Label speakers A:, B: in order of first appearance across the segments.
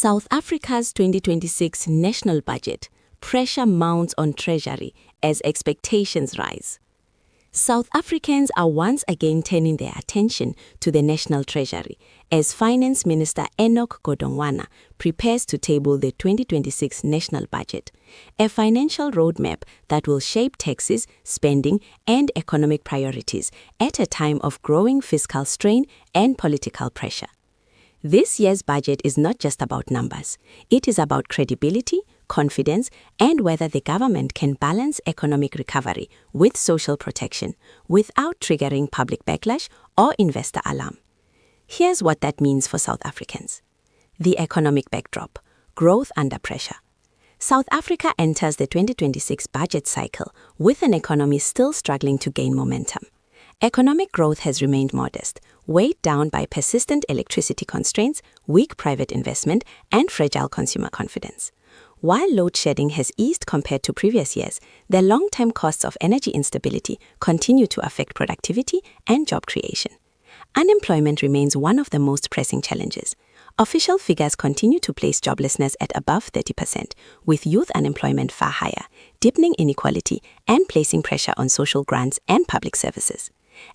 A: South Africa's 2026 national budget. Pressure mounts on Treasury as expectations rise. South Africans are once again turning their attention to the National Treasury as Finance Minister Enoch Godongwana prepares to table the 2026 national budget, a financial roadmap that will shape taxes, spending, and economic priorities at a time of growing fiscal strain and political pressure. This year's budget is not just about numbers. It is about credibility, confidence, and whether the government can balance economic recovery with social protection without triggering public backlash or investor alarm. Here's what that means for South Africans. The economic backdrop: growth under pressure. South Africa enters the 2026 budget cycle with an economy still struggling to gain momentum. Economic growth has remained modest, weighed down by persistent electricity constraints, weak private investment, and fragile consumer confidence. While load shedding has eased compared to previous years, the long-term costs of energy instability continue to affect productivity and job creation. Unemployment remains one of the most pressing challenges. Official figures continue to place joblessness at above 30%, with youth unemployment far higher, deepening inequality and placing pressure on social grants and public services.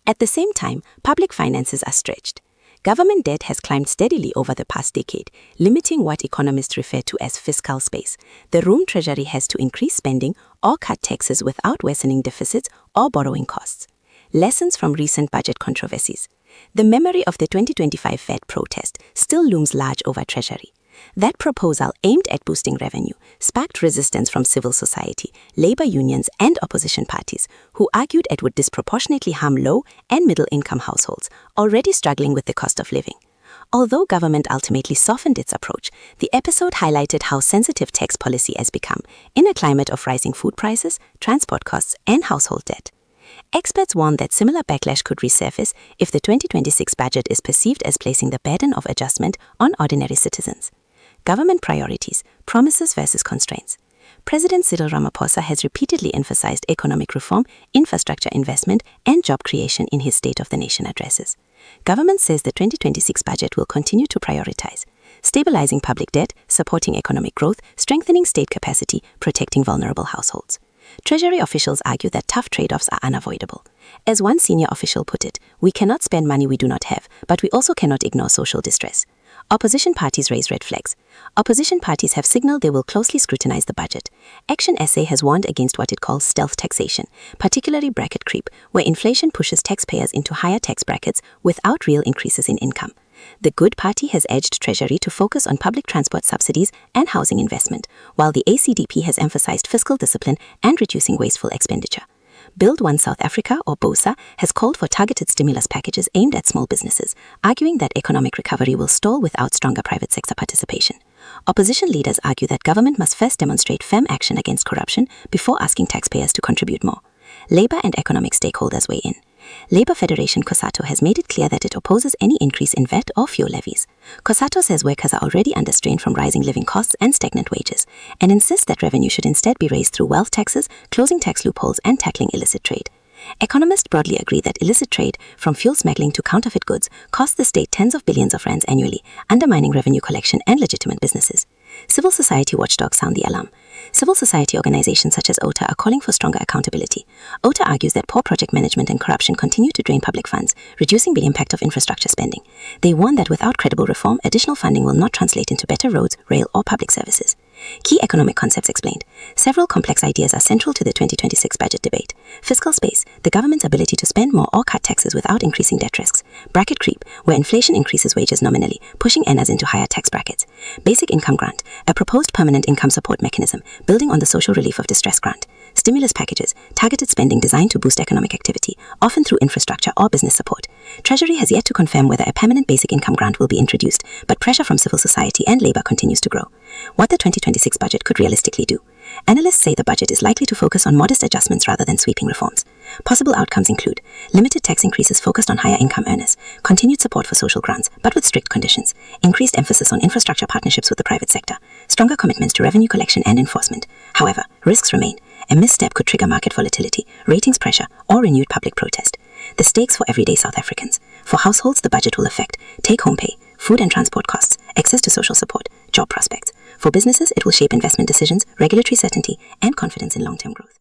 A: At the same time, public finances are stretched. Government debt has climbed steadily over the past decade, limiting what economists refer to as fiscal space. The room Treasury has to increase spending or cut taxes without worsening deficits or borrowing costs. Lessons from recent budget controversies. The memory of the 2025 Fed protest still looms large over Treasury. That proposal, aimed at boosting revenue, sparked resistance from civil society, labor unions, and opposition parties, who argued it would disproportionately harm low- and middle-income households, already struggling with the cost of living. Although government ultimately softened its approach, the episode highlighted how sensitive tax policy has become in a climate of rising food prices, transport costs, and household debt. Experts warn that similar backlash could resurface if the 2026 budget is perceived as placing the burden of adjustment on ordinary citizens. Government priorities, promises versus constraints. President Cyril Ramaphosa has repeatedly emphasized economic reform, infrastructure investment, and job creation in his State of the Nation addresses. Government says the 2026 budget will continue to prioritize stabilizing public debt, supporting economic growth, strengthening state capacity, protecting vulnerable households. Treasury officials argue that tough trade-offs are unavoidable. As one senior official put it, "We cannot spend money we do not have, but we also cannot ignore social distress." Opposition parties raise red flags. Opposition parties have signaled they will closely scrutinize the budget. Action SA has warned against what it calls stealth taxation, particularly bracket creep, where inflation pushes taxpayers into higher tax brackets without real increases in income. The Good Party has urged Treasury to focus on public transport subsidies and housing investment, while the ACDP has emphasized fiscal discipline and reducing wasteful expenditure. Build One South Africa, or BOSA, has called for targeted stimulus packages aimed at small businesses, arguing that economic recovery will stall without stronger private sector participation. Opposition leaders argue that government must first demonstrate firm action against corruption before asking taxpayers to contribute more. Labor and economic stakeholders weigh in. Labour Federation COSATU has made it clear that it opposes any increase in VAT or fuel levies. COSATU says workers are already under strain from rising living costs and stagnant wages, and insists that revenue should instead be raised through wealth taxes, closing tax loopholes, and tackling illicit trade. Economists broadly agree that illicit trade, from fuel smuggling to counterfeit goods, costs the state tens of billions of rands annually, undermining revenue collection and legitimate businesses. Civil society watchdogs sound the alarm. Civil society organizations such as OTA are calling for stronger accountability. OTA argues that poor project management and corruption continue to drain public funds, reducing the impact of infrastructure spending. They warn that without credible reform, additional funding will not translate into better roads, rail, or public services. Key economic concepts explained. Several complex ideas are central to the 2026 budget debate. Fiscal space, the government's ability to spend more or cut taxes without increasing debt risks. Bracket creep, where inflation increases wages nominally, pushing earners into higher tax brackets. Basic income grant, a proposed permanent income support mechanism, building on the social relief of distress grant. Stimulus packages, targeted spending designed to boost economic activity, often through infrastructure or business support. Treasury has yet to confirm whether a permanent basic income grant will be introduced, but pressure from civil society and labor continues to grow. What the 2026 budget could realistically do. Analysts say the budget is likely to focus on modest adjustments rather than sweeping reforms. Possible outcomes include limited tax increases focused on higher income earners, continued support for social grants, but with strict conditions, increased emphasis on infrastructure partnerships with the private sector, stronger commitments to revenue collection and enforcement. However, risks remain. A misstep could trigger market volatility, ratings pressure, or renewed public protest. The stakes for everyday South Africans. For households, the budget will affect take-home pay, food and transport costs, access to social support, job prospects.
B: For businesses, it will shape investment decisions, regulatory certainty, and confidence in long-term growth.